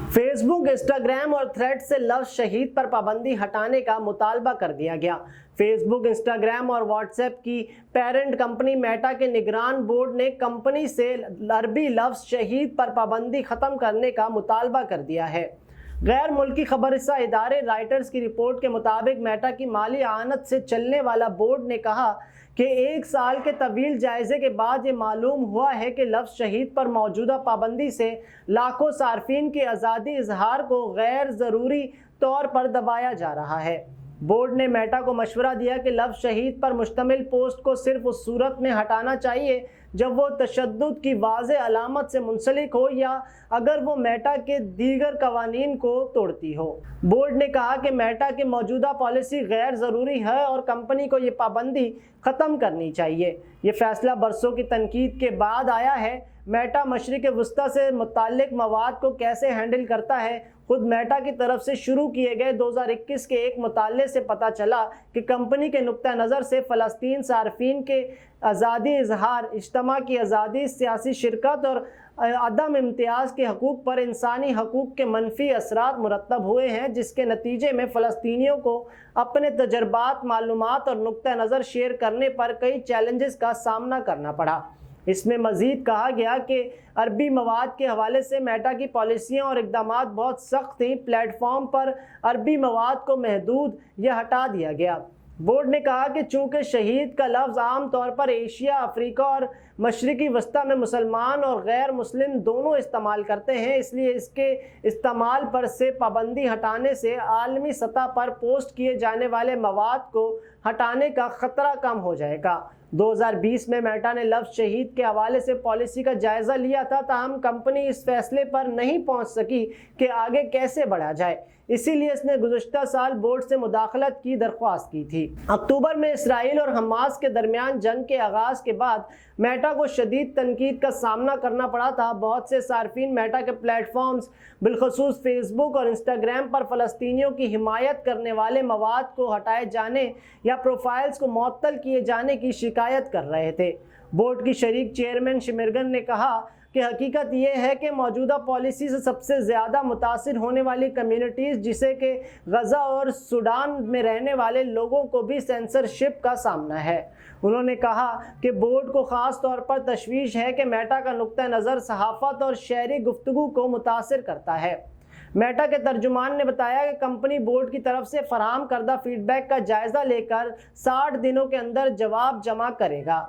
Face book, Instagram और thread से लफ्ज़ शहीद पर पाबंदी हटाने का मुतालबा कर दिया गया। फेसबुक, इंस्टाग्राम और व्हाट्सएप की पेरेंट कंपनी मेटा के निगरान बोर्ड ने कंपनी से अरबी लफ्ज़ शहीद पर पाबंदी ख़त्म करने का मुतालबा कर दिया है। गैर मुल्की खबरसा इदारे राइटर्स की रिपोर्ट के मुताबिक मेटा की माली आनत से चलने वाला बोर्ड ने कहा कि 1 साल के तवील जायजे के बाद ये मालूम हुआ है कि लफ्ज़ शहीद पर मौजूदा पाबंदी से लाखों सार्फिन की आज़ादी इजहार को गैर ज़रूरी तौर पर दबाया जा रहा है। बोर्ड ने मेटा को मशवरा दिया कि लफ्ज़ शहीद पर मुश्तमिल पोस्ट को सिर्फ उस सूरत में हटाना चाहिए जब वो तशद्दुद की वाज़े अलामत से मुंसलिक हो या अगर वो मेटा के दीगर कवानीन को तोड़ती हो। बोर्ड ने कहा कि मेटा की मौजूदा पॉलिसी गैर ज़रूरी है और कंपनी को ये पाबंदी ख़त्म करनी चाहिए। ये फैसला बरसों की तनकीद के बाद आया है। मेटा मशरिक़ वस्ता से मुताल्लिक़ मवाद को कैसे हैंडल करता है, खुद मेटा की तरफ से शुरू किए गए 2021 के एक मुताले से पता चला कि कंपनी के नुक्ता नज़र से फ़लस्तीन सार्फिन के आज़ादी इजहार, इज्तिमा की आज़ादी, सियासी शिरकत और अदम इम्तियाज़ के हकूक़ पर इंसानी हकूक़ के मनफी असरात मुरतब हुए हैं, जिसके नतीजे में फ़लस्तीनियों को अपने तजर्बात, मालूमात और नुक्ता नज़र शेयर करने पर कई चैलेंजेस का सामना करना पड़ा। इसमें मज़ीद कहा गया कि अरबी मवाद के हवाले से मेटा की पॉलिसियाँ और इक़दामात बहुत सख्त थीं। प्लेटफॉर्म पर अरबी मवाद को महदूद या हटा दिया गया। बोर्ड ने कहा कि चूँकि शहीद का लफ्ज़ आम तौर पर एशिया, अफ्रीका और मशरिक़ी वस्ता में मुसलमान और गैर मुस्लिम दोनों इस्तेमाल करते हैं, इसलिए इसके इस्तेमाल पर से पाबंदी हटाने से आलमी सतह पर पोस्ट किए जाने वाले मवाद को हटाने का ख़तरा कम हो जाएगा। 2020 में मेटा ने लफ्ज़ शहीद के हवाले से पॉलिसी का जायज़ा लिया था, ताहम कंपनी इस फैसले पर नहीं पहुंच सकी कि आगे कैसे बढ़ा जाए। इसीलिए इसने गुज़श्ता साल बोर्ड से मुदाखलत की दरख्वास्त की थी। अक्टूबर में इसराइल और हमास के दरमियान जंग के आगाज़ के बाद मेटा को शदीद तनकीद का सामना करना पड़ा था। बहुत से सार्फिन मेटा के प्लेटफॉर्म्स, बिलखसूस फेसबुक और इंस्टाग्राम पर फ़लस्तीनियों की हिमायत करने वाले मवाद को हटाए जाने या प्रोफाइल्स को मुअत्तल किए जाने की शिकायत कर रहे थे। बोर्ड की शरीक चेयरमैन शिमिरगन ने कहा कि हकीकत यह है कि मौजूदा पॉलिसी से सबसे ज़्यादा मुतासिर होने वाली कम्युनिटीज़, जिसे कि गज़ा और सूडान में रहने वाले लोगों को भी सेंसरशिप का सामना है। उन्होंने कहा कि बोर्ड को ख़ास तौर पर तशवीश है कि मेटा का नुक्ता नज़र सहाफ़त और शहरी गुफ्तगू को मुतासिर करता है। मेटा के तर्जुमान ने बताया कि कंपनी बोर्ड की तरफ से फराहम करदा फीडबैक का जायज़ा लेकर 60 दिनों के अंदर जवाब जमा करेगा।